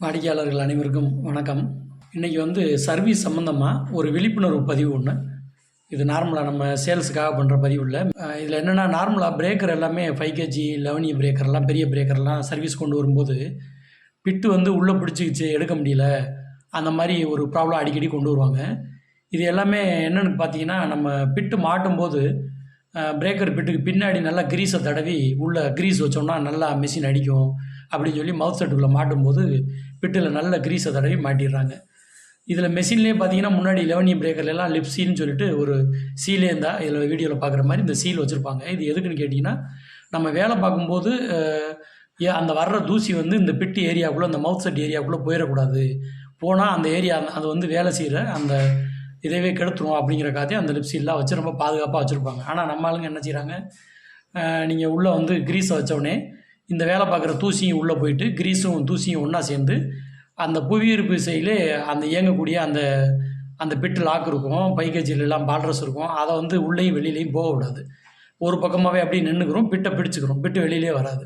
வாடிக்கையாளர்கள் அனைவருக்கும் வணக்கம். இன்றைக்கி வந்து சர்வீஸ் சம்மந்தமாக ஒரு விழிப்புணர்வு பதிவு ஒன்று. இது நார்மலாக நம்ம சேல்ஸுக்காக பண்ணுற பதிவு இல்லை. இதில் என்னென்னா, நார்மலாக பிரேக்கர் எல்லாமே 5 kg 11 பிரேக்கர்லாம், பெரிய பிரேக்கர்லாம் சர்வீஸ் கொண்டு வரும்போது பிட்டு வந்து உள்ளே பிடிச்சிக்கிச்சு, எடுக்க முடியல, அந்த மாதிரி ஒரு ப்ராப்ளம் அடிக்கடி கொண்டு வருவாங்க. இது எல்லாமே என்னென்னு பார்த்தீங்கன்னா, நம்ம பிட்டு மாட்டும்போது பிரேக்கர் பிட்டுக்கு பின்னாடி நல்லா கிரீஸை தடவி உள்ளே கிரீஸ் வச்சோம்னா நல்லா மிஷின் அடிக்கும் அப்படின்னு சொல்லி மவுத் செட்டுக்குள்ளே மாட்டும்போது பிட்டில் நல்ல கிரீஸை தடவி மாட்டிடுறாங்க. இதில் மெஷின்லேயே பார்த்தீங்கன்னா, முன்னாடி 11 பிரேக்கர்லாம் லிப் சீல்னு சொல்லிட்டு ஒரு சீலே இருந்தால் இதில் வீடியோவில் பார்க்குற மாதிரி இந்த சீல் வச்சுருப்பாங்க. இது எதுக்குன்னு கேட்டிங்கன்னா, நம்ம வேலை பார்க்கும்போது அந்த வர்ற தூசி வந்து இந்த பிட்டு ஏரியாவுக்குள்ளே, அந்த மவுத் செட் ஏரியாவுக்குள்ளே போயிடக்கூடாது. போனால் அந்த ஏரியா அது வந்து வேலை செய்கிற அந்த இதவே கெடுத்துரும் அப்படிங்கிறக்காதே அந்த லிப்சீல்லாம் வச்சு ரொம்ப பாதுகாப்பாக வச்சுருப்பாங்க. ஆனால் நம்ம ஆளுங்க என்ன செய்கிறாங்க, நீங்கள் உள்ளே வந்து கிரீஸை வச்சோடனே இந்த வேலை பார்க்குற தூசியும் உள்ளே போயிட்டு கிரீஸும் தூசியும் ஒன்றா சேர்ந்து அந்த புவியீர்ப்பு விசையிலே அந்த இயங்கக்கூடிய அந்த அந்த பிட்டு லாக் இருக்கும், 5 kg பால்ட்ரஸ் இருக்கும். அதை வந்து உள்ளேயும் வெளியிலையும் போக விடாது. ஒரு பக்கமாகவே அப்படியே நின்றுக்கிறோம், பிட்டை பிடிச்சிக்கிறோம், பிட்டு வெளியிலே வராது.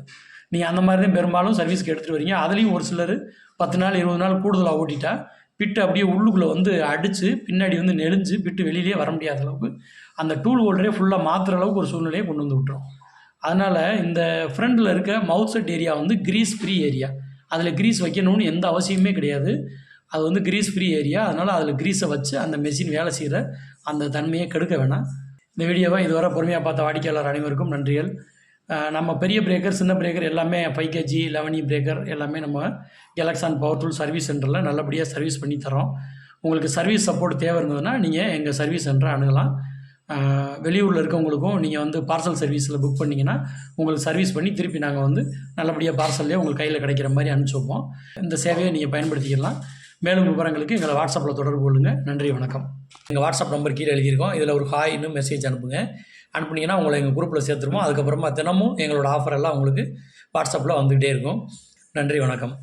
நீங்கள் அந்த மாதிரி தான் பெரும்பாலும் சர்வீஸ்க்கு எடுத்துகிட்டு வரீங்க. அதுலேயும் ஒரு சிலர் 10 நாள் 20 நாள் கூடுதலாக ஓட்டிட்டா பிட்டு அப்படியே உள்ளுக்குள்ளே வந்து அடித்து பின்னாடி வந்து நெளிஞ்சு பிட்டு வெளியிலே வர முடியாத அளவுக்கு அந்த டூல் ஹோல்டரே ஃபுல்லாக மாற்றுற அளவுக்கு ஒரு சூழ்நிலையை கொண்டு வந்து விட்டுரும். அதனால் இந்த ஃப்ரண்டில் இருக்க மவுத் செட் ஏரியா வந்து கிரீஸ் ஃப்ரீ ஏரியா. அதில் கிரீஸ் வைக்கணும்னு எந்த அவசியமே கிடையாது. அது வந்து கிரீஸ் ஃப்ரீ ஏரியா. அதனால் அதில் கிரீஸை வச்சு அந்த மெஷின் வேலை செய்கிற அந்த தன்மையை கெடுக்க வேணாம். இந்த வீடியோவை இதுவரை பொறுமையாக பார்த்த வாடிக்கையாளர் அனைவருக்கும் நன்றிகள். நம்ம பெரிய பிரேக்கர், சின்ன பிரேக்கர் எல்லாமே 5 kg 11 பிரேக்கர் எல்லாமே நம்ம எலக்ட்ரான் பவர் டூல் சர்வீஸ் சென்டரில் நல்லபடியாக சர்வீஸ் பண்ணி தரோம். உங்களுக்கு சர்வீஸ் சப்போர்ட் தேவை இருந்ததுன்னா நீங்கள் எங்கள் சர்வீஸ் சென்டரை அணுகலாம். வெளியூரில் இருக்கவங்களுக்கும் நீங்கள் வந்து பார்சல் சர்வீஸில் புக் பண்ணிங்கன்னா உங்களுக்கு சர்வீஸ் பண்ணி திருப்பி நாங்கள் வந்து நல்லபடியாக பார்சல்லே உங்களுக்கு கையில் கிடைக்கிற மாதிரி அனுப்பிச்சி வைப்போம். இந்த சேவையை நீங்கள் பயன்படுத்திக்கலாம். மேலும் விவரங்களுக்கு எங்களை வாட்ஸ்அப்பில் தொடர்பு கொள்ளுங்கள். நன்றி, வணக்கம். எங்கள் வாட்ஸ்அப் நம்பர் கீழே எழுதியிருக்கோம். இதில் ஒரு ஹாய்னு மெசேஜ் அனுப்புனீங்கன்னா உங்களை எங்கள் குரூப்பில் சேர்த்துருவோம். அதுக்கப்புறமா தினமும் எங்களோட ஆஃபர் எல்லாம் உங்களுக்கு வாட்ஸ்அப்பில் வந்துகிட்டே இருக்கும். நன்றி, வணக்கம்.